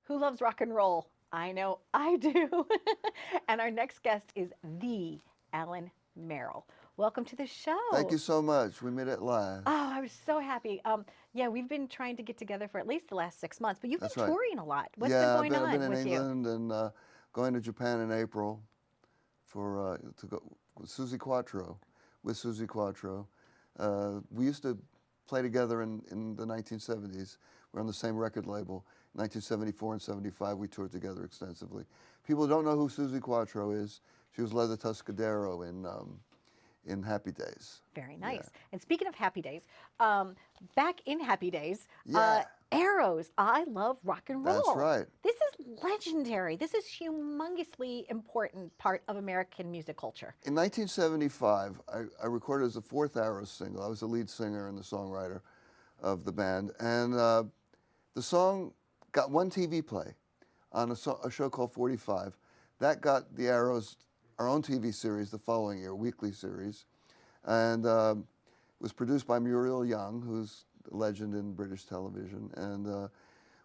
Who loves rock and roll? I know I do. And our next guest is the Alan Merrill. Welcome to the Thank show. you so much. We made it live. Oh, I was so happy. Yeah, we've been trying to get together for at least the last 6 months, but you've That's been right. touring a lot. What's been Yeah, going I've been on in with you? England and going to Japan in April for to go with Susie Quattro. With Susie Quattro, we used to play together in the 1970s. We're on the same record label. 1974 and 75, we toured together extensively. People don't know who Susie Quattro is. She was Leather Tuscadero in Happy Days. Very Yeah. nice. And speaking of Happy Days, back in Happy Days, Yeah. Arrows, I love rock and roll. That's right. This is legendary. This is humongously important part of American music culture. In 1975, I recorded as the fourth Arrows single. I was the lead singer and the songwriter of the band. And the song got one TV play on a show called 45. That got the Arrows our own TV series the following year, weekly series. And it was produced by Muriel Young, who's a legend in British television. And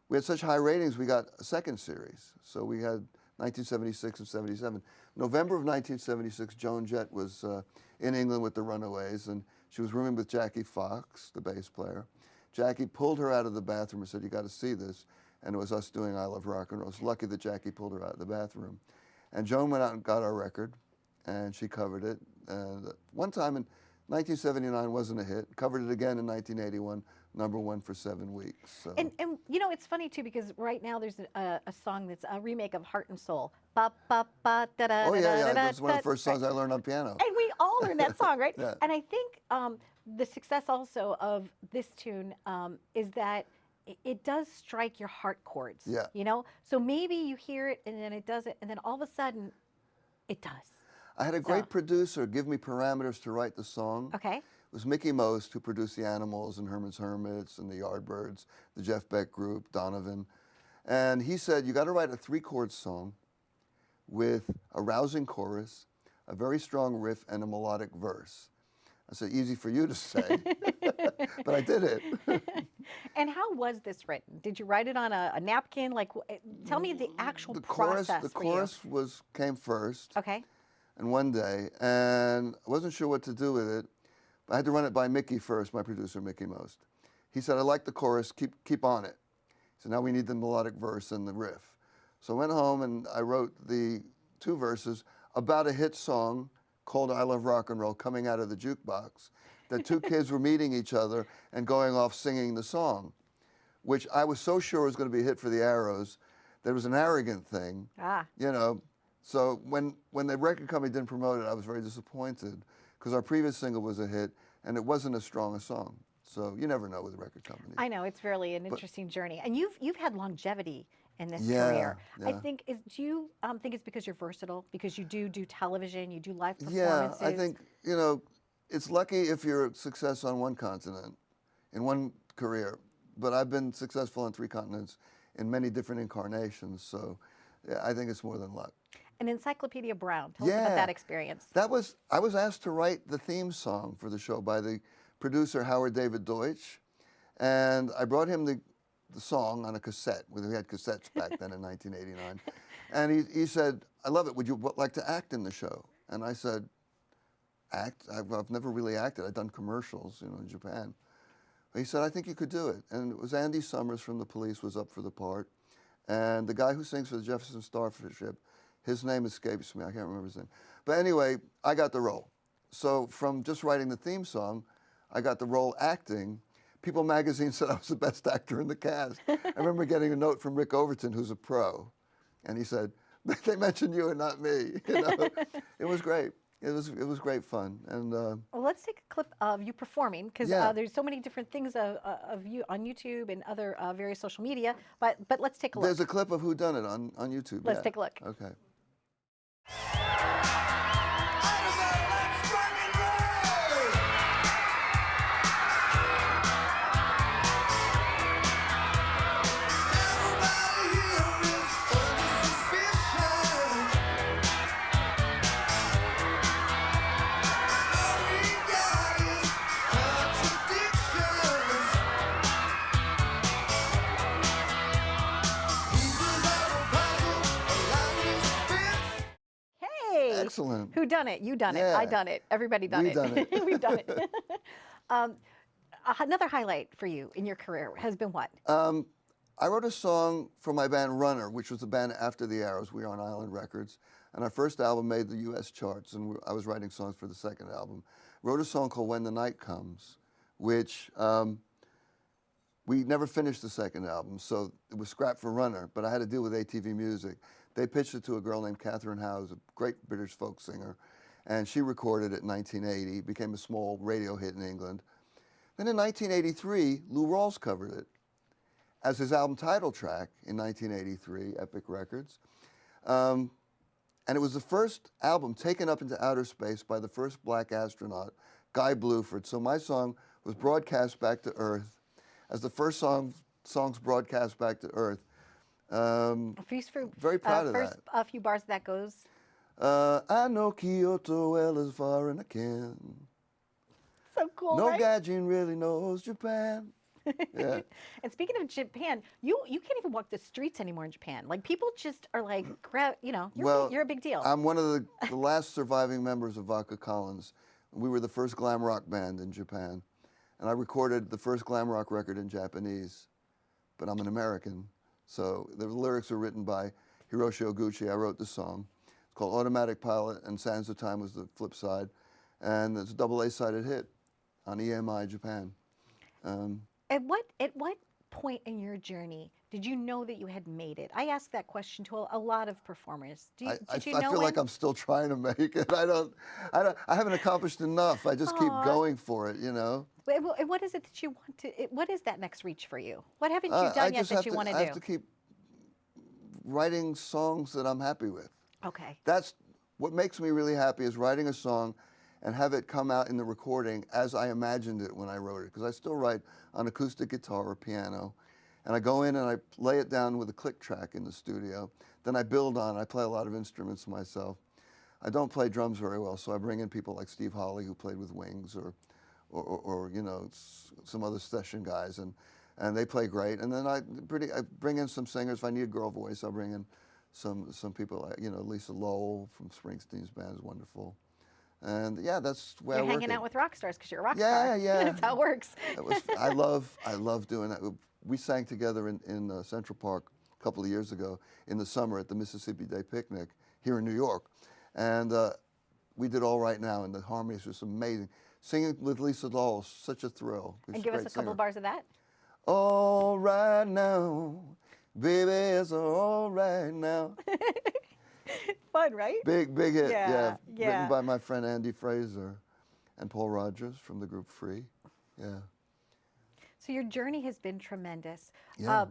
we had such high ratings, we got a second series. So we had 1976 and 77. November of 1976, Joan Jett was in England with the Runaways, and she was rooming with Jackie Fox, the bass player. Jackie pulled her out of the bathroom and said, "You got to see this." And it was us doing I Love Rock and Roll. It's lucky that Jackie pulled her out of the bathroom. And Joan went out and got our record, and she covered it. And one time in 1979 wasn't a hit. Covered it again in 1981, #1 for 7 weeks. So. And you know, it's funny too because right now there's a song that's a remake of Heart and Soul. Ba, ba, ba, da, da, Oh da, yeah, da, yeah. da, That's one of the first songs I learned on piano. And we all learned that song, right? Yeah. And I think the success also of this tune is that it does strike your heart chords. Yeah. You know, so maybe you hear it and then it does it, and then all of a sudden, it does. I had a great producer give me parameters to write the song. Okay. It was Mickey Most, who produced the Animals and Herman's Hermits and the Yardbirds, the Jeff Beck Group, Donovan. And he said, you got to write a 3-chord song with a rousing chorus, a very strong riff, and a melodic verse. I said, easy for you to say, but I did it. And how was this written? Did you write it on a napkin? Like, tell me the actual process. The for chorus you. came first. Okay. And one day, and I wasn't sure what to do with it, but I had to run it by Mickey first, my producer, Mickey Most. He said, I like the chorus, keep on it. So now we need the melodic verse and the riff. So I went home and I wrote the 2 verses about a hit song called I Love Rock and Roll coming out of the jukebox, that 2 kids were meeting each other and going off singing the song, which I was so sure was going to be a hit for the Arrows that it was an arrogant thing, you know. So when the record company didn't promote it, I was very disappointed because our previous single was a hit and it wasn't as strong a song. So you never know with record companies. I know, it's really an interesting journey. And you've had longevity in this Yeah, career. yeah. I think, do you think it's because you're versatile? Because you do television, you do live Yeah, performances? I think, you know, it's lucky if you're a success on one continent, in one career, but I've been successful on 3 continents in many different incarnations, so yeah, I think it's more than luck. And Encyclopedia Brown, tell us about that experience. I was asked to write the theme song for the show by the producer Howard David Deutsch, and I brought him the song on a cassette. We had cassettes back then in 1989, and he said, I love it, would you like to act in the show? And I said, act? I've never really acted. I've done commercials, you know, in Japan. But he said, I think you could do it. And it was Andy Summers from The Police was up for the part, and the guy who sings for the Jefferson Starship, his name escapes me. I can't remember his name. But anyway, I got the role. So from just writing the theme song, I got the role acting. People magazine said I was the best actor in the cast. I remember getting a note from Rick Overton, who's a pro, and he said, they mentioned you and not me. You know? It was great. It was great fun. And well, let's take a clip of you performing, because there's so many different things of you on YouTube and other various social media. But let's take a look. There's a clip of Who Done It on YouTube. Let's take a look. Okay. He's excellent. Who done it? You done it. Yeah. I done it. Everybody done We it. done it. We've done it. um, another highlight for you in your career has been what? I wrote a song for my band Runner, which was the band after the Arrows. We were on Island Records. And our first album made the U.S. charts, and I was writing songs for the second album. Wrote a song called When the Night Comes, which we never finished the second album, so it was scrapped for Runner, but I had to deal with ATV Music. They pitched it to a girl named Catherine Howes, a great British folk singer, and she recorded it in 1980, became a small radio hit in England. Then in 1983, Lou Rawls covered it as his album title track in 1983, Epic Records. And it was the first album taken up into outer space by the first black astronaut, Guy Bluford. So my song was broadcast back to Earth as the first songs broadcast back to Earth. Very proud of first, that. A few bars that goes. I know Kyoto well as far as I can. So cool, No right? Gaijin really knows Japan. Yeah. And speaking of Japan, you can't even walk the streets anymore in Japan. Like people just are like, you're a big deal. I'm one of the last surviving members of Vodka Collins. We were the first glam rock band in Japan. And I recorded the first glam rock record in Japanese. But I'm an American. So the lyrics are written by Hiroshi Oguchi. I wrote the song. It's called Automatic Pilot, and Sands of Time was the flip side. And it's a double A-sided hit on EMI Japan. At what point in your journey did you know that you had made it? I ask that question to a lot of performers. I feel like I'm still trying to make it. I haven't accomplished enough. I just keep going for it, you know. And what is it that you want to? What is that next reach for you? What haven't you done yet that you want to do? I have to keep writing songs that I'm happy with. Okay. That's what makes me really happy, is writing a song and have it come out in the recording as I imagined it when I wrote it. Because I still write on acoustic guitar or piano. And I go in and I lay it down with a click track in the studio. Then I build on it. I play a lot of instruments myself. I don't play drums very well, so I bring in people like Steve Holley, who played with Wings, or you know, some other session guys, and they play great. And then I bring in some singers. If I need a girl voice, I'll bring in some people like, you know, Lisa Lowell from Springsteen's band is wonderful. And yeah, that's where you're hanging out with rock stars because you're a rock star. Yeah. That's how it works. I love doing that. We sang together in Central Park a couple of years ago in the summer at the Mississippi Day Picnic here in New York. And we did All Right Now, and the harmonies were just amazing. Singing with Lisa Lowell, such a thrill. And give us a couple bars of that. All right now, baby, it's all right now. Fun, right? Big hit, yeah. Written by my friend Andy Fraser and Paul Rogers from the group Free. Yeah. So your journey has been tremendous. Yeah.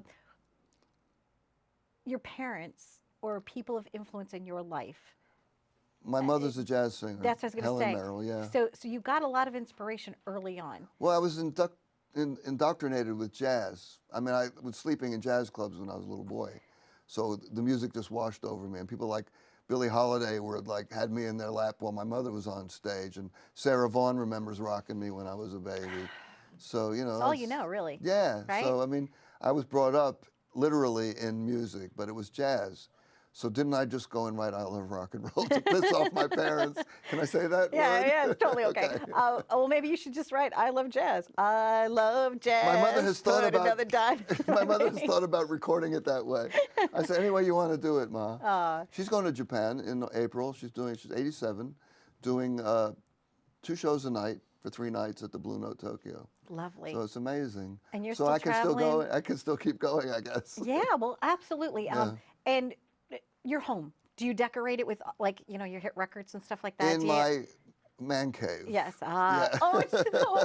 Your parents or people of influence in your life. My mother's a jazz singer. That's what I was going to say. Alan Merrill, yeah. So you got a lot of inspiration early on. Well, I was indoctrinated with jazz. I mean, I was sleeping in jazz clubs when I was a little boy. So the music just washed over me. And people like Billie Holiday had me in their lap while my mother was on stage. And Sarah Vaughan remembers rocking me when I was a baby. So, you know. That's all you know, really. Yeah. Right? So, I mean, I was brought up literally in music, but it was jazz. So didn't I just go and write I Love Rock and Roll to piss off my parents? Can I say that word? Yeah, it's totally okay. Well, maybe you should just write I love jazz. I love jazz. My mother has thought about another dime. My mother has thought about recording it that way. I said, any way you want to do it, Ma. She's going to Japan in April. She's 87, doing 2 shows a night for 3 nights at the Blue Note Tokyo. Lovely. So it's amazing. And you're so still I can traveling. still go. I can still keep going, I guess. Yeah, well, absolutely. Yeah. And your home, do you decorate it with, like, you know, your hit records and stuff like that? In my man cave. Yes. Yeah. Oh, it's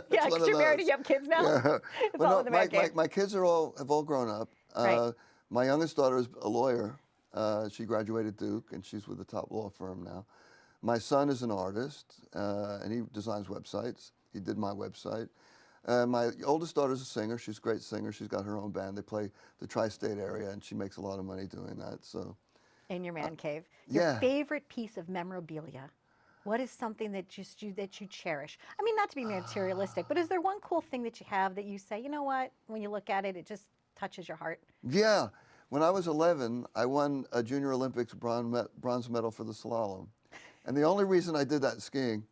yeah, because you're married and you have kids now. Yeah. It's all in the man cave. My kids have all grown up. Right. My youngest daughter is a lawyer. She graduated Duke, and she's with a top law firm now. My son is an artist, and he designs websites. He did my website. My oldest daughter's a singer. She's a great singer. She's got her own band. They play the tri-state area, and she makes a lot of money doing that. So. In your man cave. Your yeah. favorite piece of memorabilia? What is something that you cherish? I mean, not to be materialistic, but is there one cool thing that you have that you say, you know what, when you look at it, it just touches your heart? Yeah. When I was 11, I won a Junior Olympics bronze medal for the slalom. And the only reason I did that skiing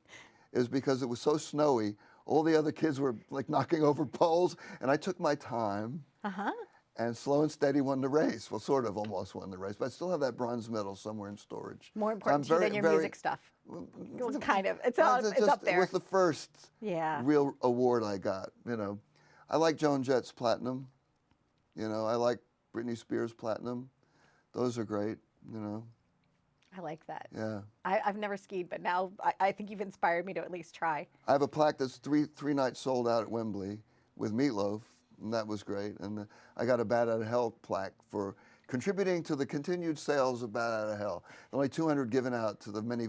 is because it was so snowy. All the other kids were like knocking over poles, and I took my time. Uh-huh. And slow and steady won the race. Well, sort of almost won the race, but I still have that bronze medal somewhere in storage. More So important to you than your music stuff. Well, kind of. It's up there. It was the first Yeah. real award I got. You know, I like Joan Jett's platinum. You know, I like Britney Spears platinum. Those are great. You know. I like that. Yeah. I've never skied, but now I think you've inspired me to at least try. I have a plaque that's three nights sold out at Wembley with Meatloaf. And that was great. And I got a Bat Out of Hell plaque for contributing to the continued sales of Bat Out of Hell. Only 200 given out to the many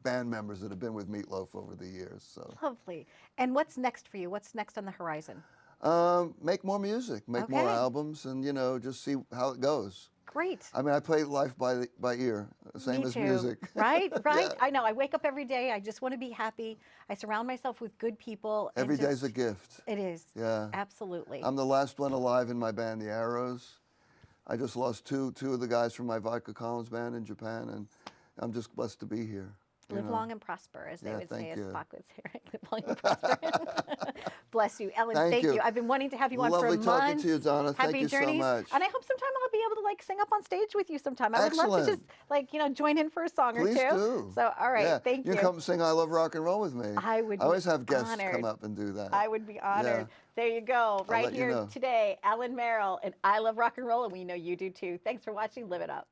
band members that have been with Meatloaf over the years. So Lovely. And what's next for you? What's next on the horizon? make more music, make more albums, and you know, just see how it goes. Great. I mean, I play life by ear, same Me as too. music. Right, right. Yeah. I know. I wake up every day. I just want to be happy. I surround myself with good people. and Every day's just- a gift. It is. Yeah. Absolutely. I'm the last one alive in my band, the Arrows. I just lost two of the guys from my Vodka Collins band in Japan, and I'm just blessed to be here. you Live know. long and prosper, as they Yeah, would say, thank as you. Spock would say, right? Live long and prosper. Bless you. Ellen, Thank thank you. you. I've been wanting to have you on for Lovely months. talking to you, Donna. Happy Thank you so journeys. much. And I hope sometime I'll be able to like sing up on stage with you sometime. I would love to just Excellent. join in for a song Please or two. do. So, all right, Yeah. thank you. You come sing I Love Rock and Roll with me. I would I always be have guests honored. come up and do that. I would be honored. There you go. Right let you here know. today, Alan Merrill, and I Love Rock and Roll, and we know you do too. Thanks for watching. Live it up.